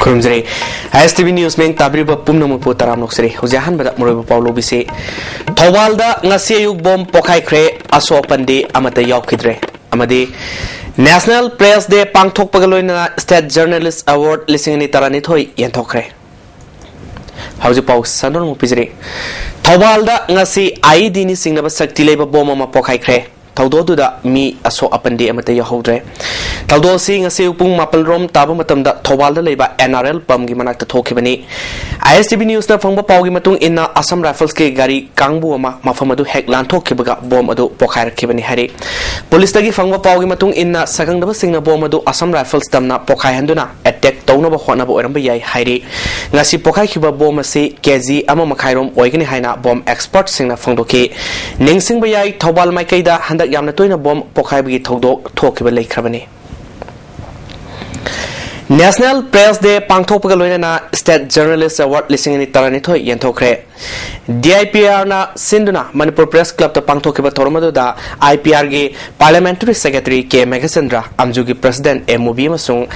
खुरुमजरे STV news में ताब्रीब पुमनमु पो तराम नोक्सरे हुजाहान बदा मुरब पावलो बिसे थौबालदा ngasi ayuk bom pokhaikhre aso pande amata yaukidre amade National Press Day pangthok pagaloina State Journalist Award lisingani tarani thoi yenthokre hauji pau sanor mu pijre thaubalda ngasi ID ni singnaba sakti leba bom ama pokhaikhre Taudoda mi aso apande amata yahodre Taudo si ngasi upung mapal rom taba matamda Thawalda leba NRL pam gi manakta thokibani ISTV News na phangba pawgi matung inna Assam Rifles ke gari kangbu ama mafamadu hek lan thokkibaga bom adu pokhai rakhibani hari Police tagi phangba pawgi matung inna sagangdaba singna bom adu Assam Rifles tamna pokhai handuna attack tawnaba khona ba oramba yai hairi ngasi pokhai khiba bom ase kg ama makhairom oigani haina bom expert singna phangdoke ningsingba yai Thawbal maikaida yamna toina bom pokhai bagi thodok thokiba leikrabani National Press Day pangthok pagaloina na State Journalist Award lisingani tarani thoi yenthokre DIPR na Sinduna Manipur Press Club ta pangthokiba thormadu da IPR ge Parliamentary Secretary K Meghasandra Amjugi President MOB masung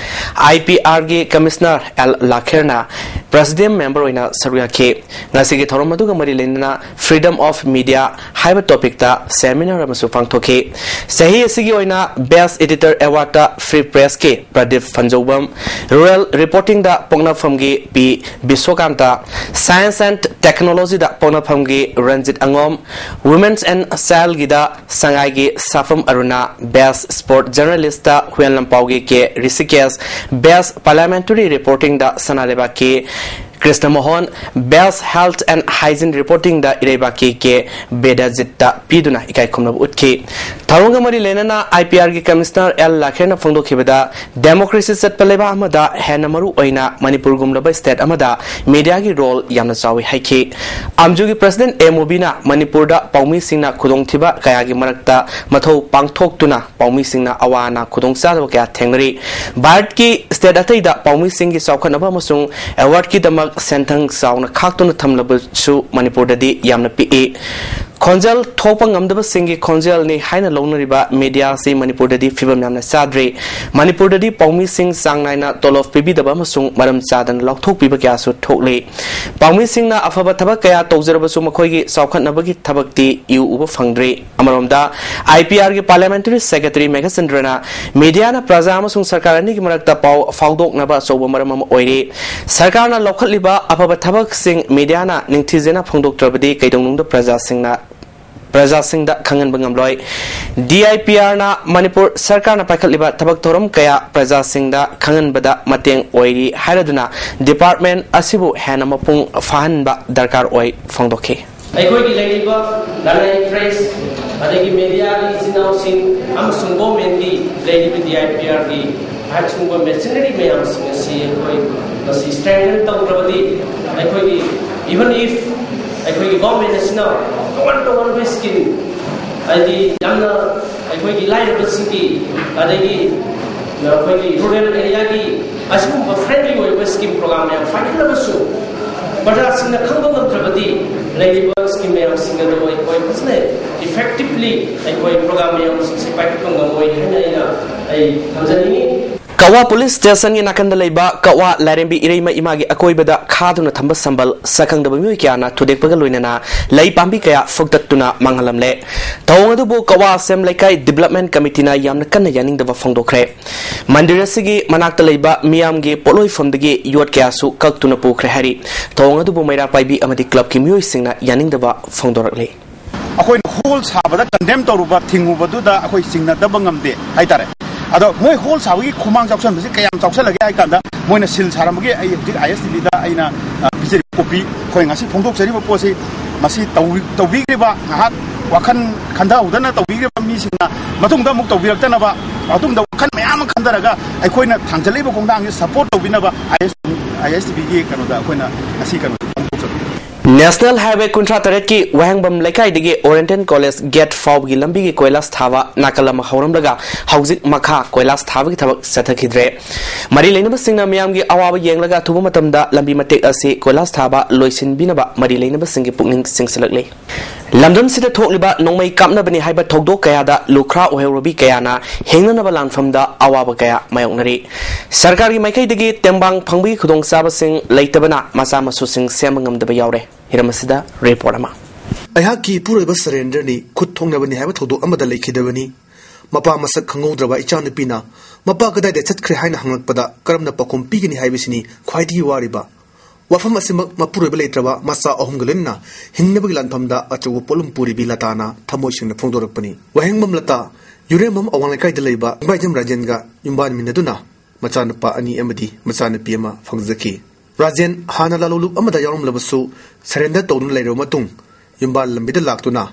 IPR ge Commissioner L Lakherna President member oina saruya ke ngasi ge thormadu ga mari lenna Freedom of Media haiba topic ta seminar amasu pangthoke sahi asigi oina Best Editor Award ta Free Press ke Pradeep Fanjobam Rural Reporting da Pongna Famge P Biswakanta Science and Technology da Pongna Famge Ranjit Angom Women's and Sal Gida Sangai ge Safam Aruna Best Sport Journalist da Huyan Lampauge ke Rishikesh Best Parliamentary Reporting da Sanaleba ke Krishna Mohan Best Health and Hygiene Reporting da Ireba ke Bedajit da Piduna ikai khumna utke Tharunga mari lenana IPR ge Commissioner L Lakherna phangdo khibada Democracy set paleba amada henamaru oina Manipur gumlaba state amada media gi role yamna chawi haike Amjugi President MOB na Manipur da Paumi singna khudong thiba kaya gi marakta mathau pangthok tuna Paumi singna awana khudong sa kya thengri Bharat ki state atai da Paumi sing gi saukhanaba masung award ki dama Sentang sauna khaktuna thamlaba su Manipur dadi yamna pi Konjal thopang amdaba singi konjal ni haina lonariba media se Manipur dadi fibam yamna sadre Manipur dadi Paumi sing sangnaina tolof pibi daba masung maram chadan lokthok piba kya su thokle Paumi sing na afaba thabak kaya tawjaraba su makhoi gi saukhatnaba gi thabakti yu uba phangdre amaromda IPR gi Parliamentary Secretary Meghasandra na media na praja amasung sarkar ani gi marakta paw faudoknaba soba maram am oire sarkar na lokhatliba afaba thabak sing media na ningthijena phangdoktrabadi kaidongnungda praja sing na Praja Singh da Khangan Bangamloi DIPR na Manipur Sarkar na Paikhatliba Thabak Thoram Kaya Praja Singh da Khangan Bada Mateng Oiri Hairaduna Department Asibu Hena Mapung Fahanba Darkar Oi Phangdokhe Aikoi gi leiba Lanai Press adagi media gi sinau sing amsung government gi leiba DIPR gi amsung machinery me amsung si aikoi si standard tawrabadi aikoi gi even if aikoi gi government is now one skin adi yamna aikoi gi line basiki adagi aikoi gi rural area gi asum friendly way scheme program ya final basu bada singna khangba ngamtrabadi leiba scheme ya singa do aikoi busne effectively aikoi program ya si paik pangoi hana ina ai hamjani Kawa Police Station ni nakanda leiba kawa larembi ireima imagi akoibada khaduna thamba sambal sakangdaba mi kyana thudek pagal loinana lei pambi kaya fogtatuna manghalamle tawngadu bo kawa sem laikai development committee na yamna kanna yaning daba phongdokre mandirasigi manakta leiba miyamge poloi fomdagi yot kya su kaktuna pokre hari tawngadu bo maira paibi amadi club ki miyoi singna yaning daba phongdorakle akoi hol sabada condemn toruba thingubadu da akoi singna daba ngamde haitare Ado moi hol sawi khumang joksan bisi kayam joksan lagi ai kanda moi na sil saramagi ai ISTV da aina bijeri copy khoi ngasi phongdok jari ba posi masi tawbi riba ngahak wakan khanda udana tawbi riba mi singna matungda muk tawbi raktana ba matungda wakan mayam khandaraga ai khoina thangjali ba kongdang support tawbina ba ISTV gi kanoda khoina asi kanu National Highway Kuntra Taret ki Wahangbam Laikai digi Oriental College Gate Fob gi lambi gi koilas thava nakalama hauram daga hauzik makha koilas thava gi thabak sathakidre mari leinaba singna miyam gi awaba yenglaga thuba matamda lambi matek ase koilas thava loisin binaba mari leinaba singi pukning singsalakle London City Tokliba Nongmai Kamna Bani Hyba Togdo Kayada Lukra Oherobi Kayana Hengana Balan from the Awaba Kaya Mayonari Sarkari Makai Digi Tembang Pangbi Kudong Sabasing Laitabana Masama Susing Samangam the Bayore Hiramasida Reportama Ayaki Pureba surrender ni Kutong Bani Hyba Todo Amada Lake Devani Mapa Masak Kango Draba Ichan Pina Mapa Kada de Tet Krihana Hangpada Karamna Pakum Pigini Hibisini quite Wariba Wafam Asimak Mapurabelatrava, Massa Ohungalina, Hinnabilan Pamda, Achu Polum Puri Bilatana, Tamotion of Fondorapani. Wahangam Lata, Uremum Awanakai de Leba, Bajam Rajenga, Yumban Minaduna, Machanapa Ani Emadi, Masana Pima, Fangzaki. Rajen, Hana Lalu Amada Yarum Labasu, Surrender Todun Lero Matung, Yumbal Lambida Lactuna,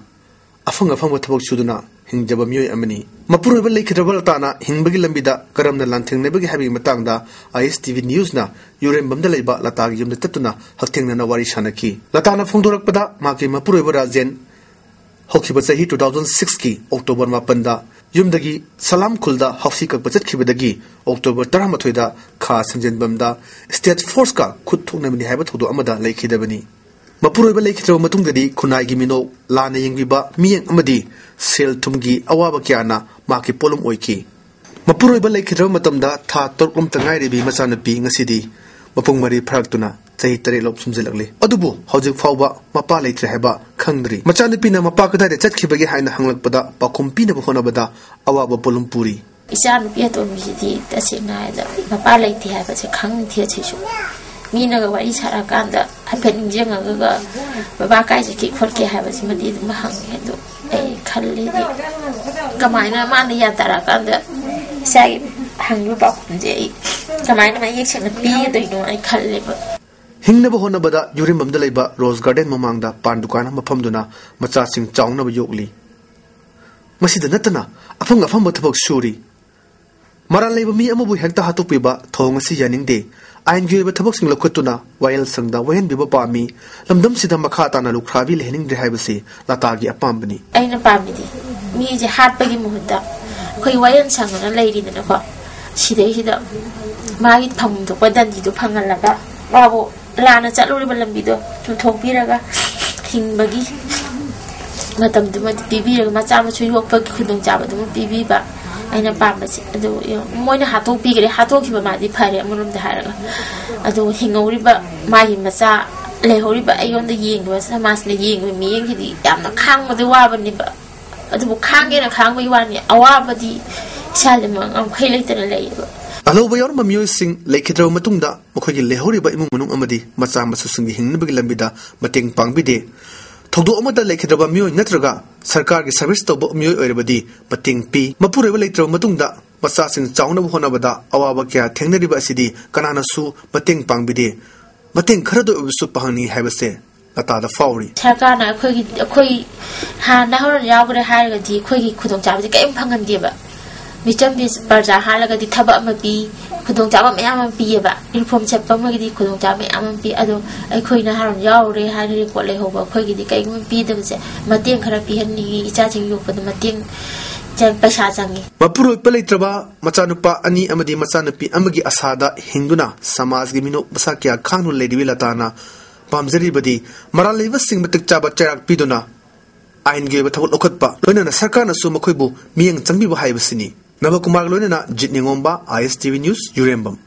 Afanga Famatabo Suduna, Hinjabamio Amani. Mapurabel Lake Travoltana, Hinbagi Lambida, Karam the Lanting Nebagi having Matanga, ISTV News na, Urembam the Leba, Latagium the Tatuna, Hating na Wari Shanaki. Latana Fondorakpada, Maki Mapureba Zen, Hokibasahi 2006 ki, October Mapanda, Yumdagi, Salam Kulda, Hofsika Bazakibadagi, October Taramatoida, Ka Sanjan Bamda, State Forska, could tournament habit to Amada Lake Devani. Mapureba Lake Matungadi, Kunai Gimino, Lana Yingiba, Miang Amadi, Sel Tumgi, Awabakiana, Maki Polum Oiki. Mapureba Lake Matamda, Ta Torkum Tangai, Masana being a city, Mapung Marie Pragtuna, Taitare Lopsum Zilagli. Adubu, Hojik Fauba, Mapa Lake Heba, Kandri. Machanapina, Mapaka, the Chatki behind the Hanglakpada, Pakumpina Honabada, Awaba Polum Puri. Isan Pieto Midi, that's it neither. Mapa Lake have a Kang Tiatishu. Mina wa isara kanda hapen jenga ga baba kai ki khorke ha basi madi mahang edo ai khalli kamaina man ya tara kanda sai hanglu ba kunje kamaina ma yek chena pi do no ai khalli ba Hingna ba hona bada yurim bamda laiba Rose Garden mamangda pandukana mafamduna macha sing chaungna ba yokli masida natana afang afam ba thabak suri maral laiba mi amabu hekta hatupi ba thong asi yaningde Ain Gilbert Taboxing Lokotuna, while Sangda, when Biba Pami, Lamdum Sida Makatana Lukravi, Henning the Habasi, Latagi a Pambani. Ain a Pamidi, me is a hard baggy muda. Quay Wayan sang on a lady in the car. She day hid up. Magit Pam to Wadandi to Pangalaga, Bravo, Lana Chalurimbido, to Topiraga, King Baggy. Madame de Bibi, Matama to your pug couldn't jab at the Bibi. Aina pambasi ado moina hato pigre hato ki ma di phare amunum da haraga ado hingori ba mai masa le hori ba ayon da yeng ba samas le yeng mi yeng ki yamna khang ma de wa ba ni ba ado bu khang ge na khang bai wa ni awa ba di sale ma am khai le tana le ba alo ba yor ma myo sing le khidro matung da mokho gi le hori ba imung munung amadi macha masu sing hing bi lambida mateng pangbi de Todo Amada Lake the Bamio Netraga, Sarkar service to Mio Erebadi, Pating P, Mapure Electro Matunda, Massasin Town of Honabada, Awabakia, Teneriba City, Kanana Su, Pating Pangbide, Mating Krado of Supahani have a say, Latada Fowry. Sarkana, Quay, Hana Yaga Haragati, Quay couldn't have the game Pangandiba. Mr. Miss Barza Halaga di Taba Mabi, couldn't have Yaman Piaba, inform Chapamagi, couldn't have Yaman Pi Ado, a Queen Haran Yauri, Harry Qualehoba, Quaggy, the Game P. them say, Matin Karapi, charging you for the Matin Pashazangi. Mapuru Peletraba, Machanupa, Ani Amadi Masanapi, Amagi Asada, Hinduna, Samas Gimino, Basakia, Kanu Lady Villatana, Pamzeri Badi, Maraleva sing Matikchaba Cherak Piduna. Ain gave a towel okotpa, Lona Sakana Sumakubu, me and Zambi Habasini. Navakumar Luna, Jitningomba, ISTV News, Urembam.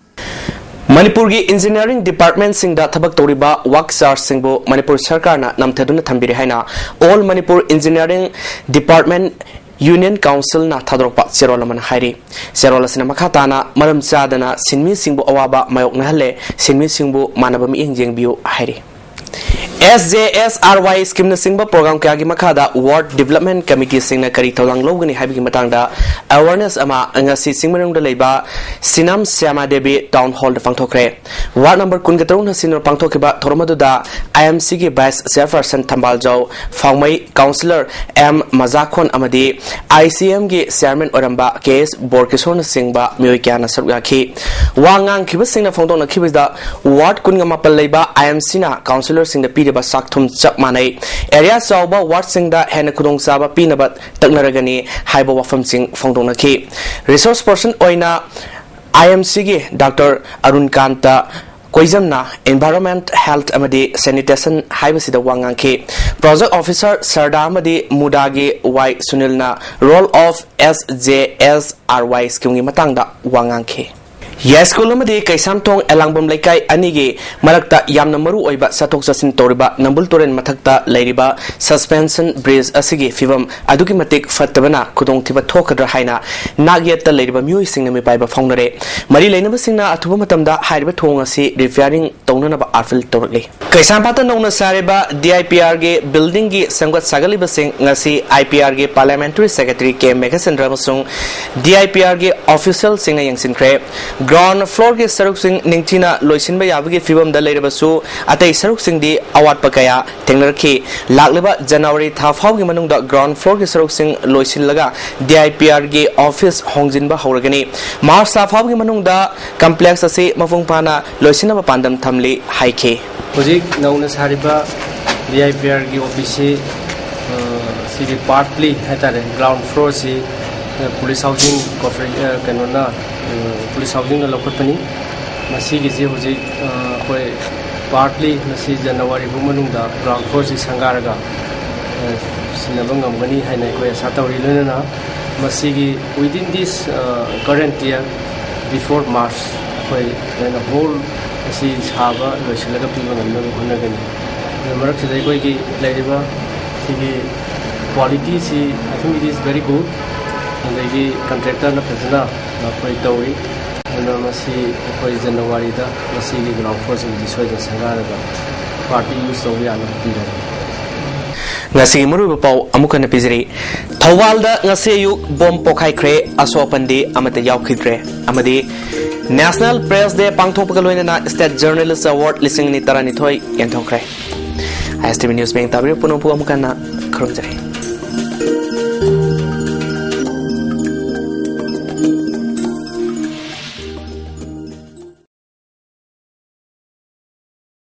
Manipur Engineering Department sing da thabak toriba Waksar Singbo Manipur Sarkar na namtheduna thambiri haina All Manipur Engineering Department Union Council na thadrokpa Serolaman hairi Serolasina makhatana maram chadana Sinmi Singbo awaba mayok na hale Sinmi Singbo manabami ingjengbiu hairi SJSRY scheme na singba program kaya gi makada Ward Development Committee sing na kari tawlang logani habi gi matangda awareness ama ngasi singmarung da leiba Sinam Syama Devi Town Hall da pangthokre Ward number kun gatarung na sinor pangthokiba thormadu da IMC gi Vice Chairperson Thambal Jau Fangmai Councillor M Mazakhon amadi ICM gi Chairman oramba KS Borkishor na singba myoi kya na sarga khi wangang khiba sing na phongdong na khibida Ward kun ngamapal leiba IMC na Councillor sing da ba sakthum chak manai area sauba ward sing da hena kudong saba pinabat taknaragani haiba wafam sing phongdong na ki resource person oina IMC gi Dr. Arun Kanta कोइजमना environment health अमदी sanitation हाइबसिदा वांगांखे project officer सरदा अमदी मुदागे Y सुनीलना role of SJSRY scheme की मतंगदा वांगांखे स्कूल कैसामथों एलांगबम लेकाई अनिगे मरक्ता यामना मरु ओइबा सथोक ससिन तौरिबा नंबुल तोरेन मथक्ता लेरिबा सस्पेंशन ब्रिज असिगे फिवम अदुगी मतिक फत्तबना खुदोंथिबा थोखद्रा हाइना नागयत लेरिबा म्युइ सिंगना मिपाइबा फाउंडरे मरी लेनबा सिंगना अथुबा मतमदा हाइरिबा थोंग असि रिपेयरिंग तौननबा आफिल तौरले कैसामपाता नौना सारेबा DIPR गे बिल्डिंग गी संगत सागलिबा सिंग ngasi IPR गे पार्लियामेंटरी सेक्रेटरी के मेघचंद्र अमसुंग DIPR गे ऑफिशियल सिंग यंगसिनख्रे ग्राउंड फ्लोर के सरुक सिंग निंगचिना लोइसिनबा याबगी फिबम द लेरबसु अतै सरुक सिंग दी अवाट पकया थेंगरखि लागलेबा जनवरी था फावगी मनुंग द ग्राउंड फ्लोर के सरुक सिंग लोइसिनलगा DIPR गे ऑफिस होंगजिनबा हौरगनी मार्च था फावगी मनुंग द कॉम्प्लेक्स असे मफुंगपाना लोइसिनबा पांदम थमले हाइखे हुजिक नौना सारिबा DIPR गे ऑफिस से पार्टली हैतारे ग्राउंड फ्लोर से पुलिस हाउसिंग कॉर्पोरेशन कनोना पुलिस हाउसिंग लौकटनी मसीगिसे हुजिक कोई पार्टली मसी जनवरी बुमनुंदा ग्राउंड फ्लोर से संगारगा सिनबंगमगनी हाइना कोई आशा तौरी लेना मसीगी within this current year before March कोई होल असी साबा लोइसलगा पीबा ngamna होनगनी मरक से कोई की लेरिबा सिगी क्वालिटी सी I think it is very good अंदगी कंट्रैक्टर ना फजना कोई तौरी मसी कोई जनवरी दा मसी की ग्राउंड फ्लोर से दिसोय संगारगा पार्टी यूज तौरी आना पीरे ngasi muru pau amukan pizri thawal da ngase yu bom pokhaikhre asopandi amate yaukhidre amadi National Press Day pangthokpagaloina na State Journalist Award lising ni tarani thoi yanthokre ISTV News Bank tabri punopu amukana khurumjare